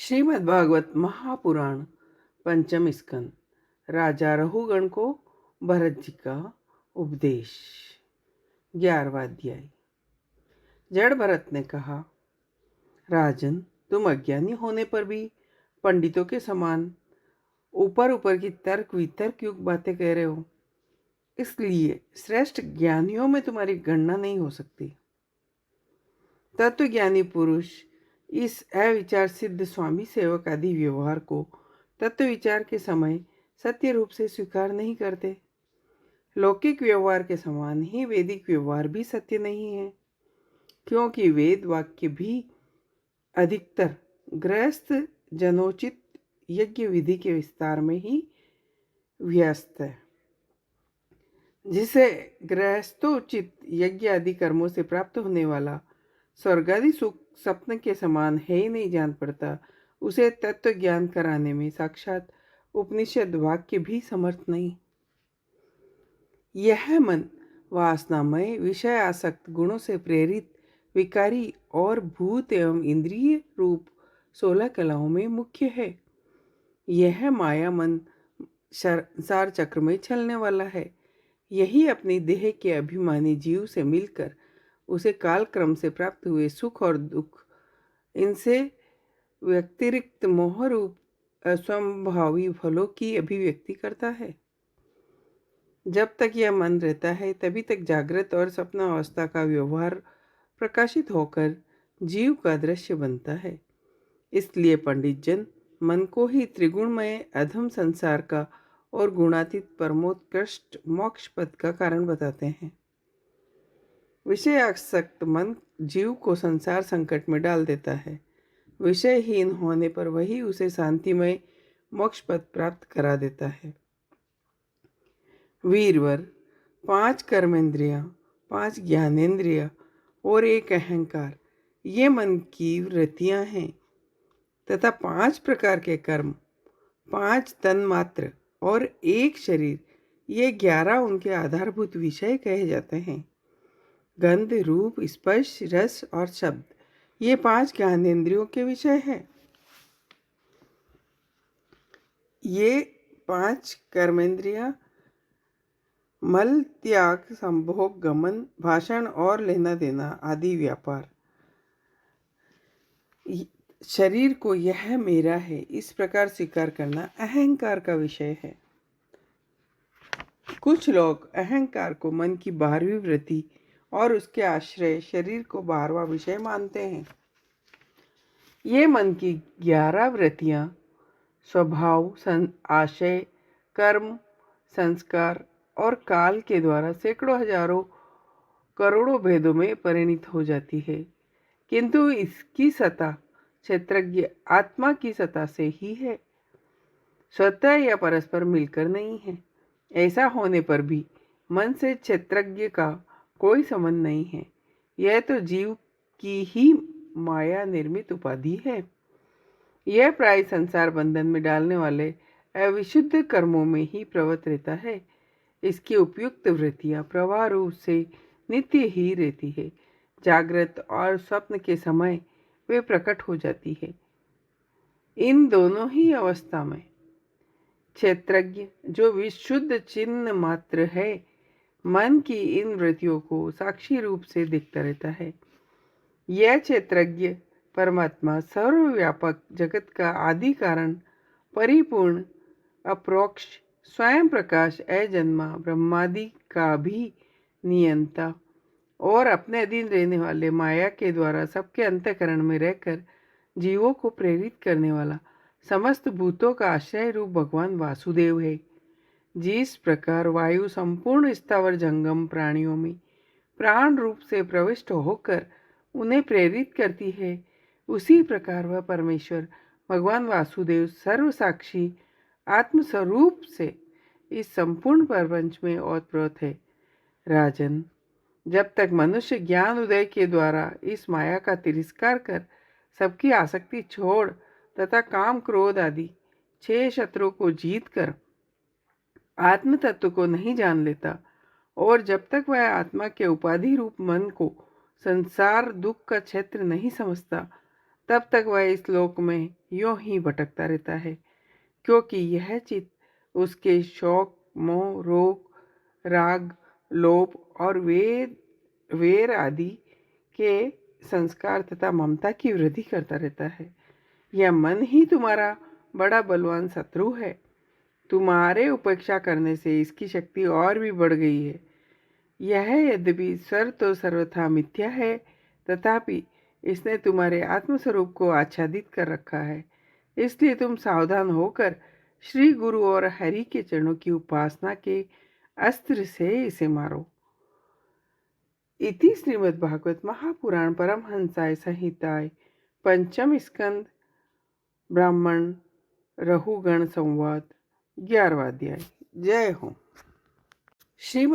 श्रीमद् भागवत महापुराण पंचम स्कंद। राजा रहुगण को भरत जी का उपदेश। 11वां अध्याय। जड़ भरत ने कहा, राजन, तुम अज्ञानी होने पर भी पंडितों के समान ऊपर ऊपर की तर्क वितर्क युक्त बातें कह रहे हो, इसलिए श्रेष्ठ ज्ञानियों में तुम्हारी गणना नहीं हो सकती। तत्व ज्ञानी पुरुष इस अविचार सिद्ध स्वामी सेवक आदि व्यवहार को तत्व विचार के समय सत्य रूप से स्वीकार नहीं करते। लौकिक व्यवहार के समान ही वैदिक व्यवहार भी सत्य नहीं है, क्योंकि वेद वाक्य भी अधिकतर गृहस्थ जनोचित यज्ञ विधि के विस्तार में ही व्यस्त है, जिसे गृहस्थोचित यज्ञ आदि कर्मों से प्राप्त होने वाला स्वर्गादि सुख स्वप्न के समान है ही नहीं जान पड़ता, उसे तत्व ज्ञान कराने में साक्षात उपनिषद वाक्य भी समर्थ नहीं। यह मन वासनामय विषय आसक्त गुणों से प्रेरित विकारी और भूत एवं इंद्रिय रूप 16 कलाओं में मुख्य है। यह माया मन संसार चक्र में चलने वाला है। यही अपनी देह के अभिमानी जीव से मिलकर उसे काल क्रम से प्राप्त हुए सुख और दुख, इनसे व्यतिरिक्त मोह रूप असंभावी फलों की अभिव्यक्ति करता है। जब तक यह मन रहता है तभी तक जागृत और स्वप्न अवस्था का व्यवहार प्रकाशित होकर जीव का दृश्य बनता है। इसलिए पंडित जन मन को ही त्रिगुणमय अधम संसार का और गुणातीत परमोत्कृष्ट मोक्ष पद का कारण बताते हैं। विषय आसक्त मन जीव को संसार संकट में डाल देता है। विषयहीन होने पर वही उसे शांतिमय मोक्ष पद प्राप्त करा देता है। वीरवर, 5 कर्मेंद्रियां, 5 ज्ञानेंद्रिय और 1 अहंकार, ये मन की वृत्तियां हैं तथा 5 प्रकार के कर्म, 5 तन्मात्र और 1 शरीर, ये 11 उनके आधारभूत विषय कहे जाते हैं। गंध, रूप, स्पर्श, रस और शब्द, ये 5 ज्ञानेंद्रियों के विषय हैं। ये 5 कर्मेंद्रियां मल त्याग, संभोग, गमन, भाषण और लेना देना आदि व्यापार। शरीर को यह मेरा है इस प्रकार स्वीकार करना अहंकार का विषय है। कुछ लोग अहंकार को मन की 12वीं वृत्ति और उसके आश्रय शरीर को 12वां विषय मानते हैं। ये मन की 11 वृत्तियां स्वभाव, आशय, कर्म, संस्कार और काल के द्वारा सैकड़ों हजारों करोड़ों भेदों में परिणित हो जाती है, किंतु इसकी सत्ता क्षेत्रज्ञ आत्मा की सत्ता से ही है, स्वतः या परस्पर मिलकर नहीं है। ऐसा होने पर भी मन से क्षेत्रज्ञ का कोई संबंध नहीं है। यह तो जीव की ही माया निर्मित उपाधि है। यह प्राय संसार बंधन में डालने वाले अविशुद्ध कर्मों में ही प्रवृत्त रहता है। इसकी उपयुक्त वृत्तियां प्रवाह रूप से नित्य ही रहती है। जागृत और स्वप्न के समय वे प्रकट हो जाती है। इन दोनों ही अवस्था में क्षेत्रज्ञ जो विशुद्ध चिन्ह मात्र है, मन की इन वृत्तियों को साक्षी रूप से देखता रहता है। यह क्षेत्रज्ञ परमात्मा सर्वव्यापक जगत का आदि कारण, परिपूर्ण, अप्रोक्ष, स्वयं प्रकाश, अजन्मा, ब्रह्मादि का भी नियंता और अपने अधीन रहने वाले माया के द्वारा सबके अंतःकरण में रहकर जीवों को प्रेरित करने वाला समस्त भूतों का आश्रय रूप भगवान वासुदेव है। जिस प्रकार वायु संपूर्ण स्थावर जंगम प्राणियों में प्राण रूप से प्रविष्ट होकर उन्हें प्रेरित करती है, उसी प्रकार वह परमेश्वर भगवान वासुदेव सर्वसाक्षी आत्मस्वरूप से इस संपूर्ण प्रपंच में ओतप्रोत है। राजन, जब तक मनुष्य ज्ञान उदय के द्वारा इस माया का तिरस्कार कर सबकी आसक्ति छोड़ तथा काम क्रोध आदि 6 शत्रुओं को जीत कर आत्म तत्व को नहीं जान लेता, और जब तक वह आत्मा के उपाधि रूप मन को संसार दुख का क्षेत्र नहीं समझता, तब तक वह इस लोक में यूं ही भटकता रहता है, क्योंकि यह चित्त उसके शौक, मोह, रोग, राग, लोभ और वेर आदि के संस्कार तथा ममता की वृद्धि करता रहता है। यह मन ही तुम्हारा बड़ा बलवान शत्रु है। तुम्हारे उपेक्षा करने से इसकी शक्ति और भी बढ़ गई है। यह यद्यपि तो सर्वथा मिथ्या है, तथापि इसने तुम्हारे आत्मस्वरूप को आच्छादित कर रखा है। इसलिए तुम सावधान होकर श्री गुरु और हरि के चरणों की उपासना के अस्त्र से इसे मारो। इति श्रीमद्भागवत महापुराण परमहंसाय संहिताय पंचम स्कंद ब्राह्मण रहुगण संवाद 11वां अध्याय। जय हो। श्रीमद्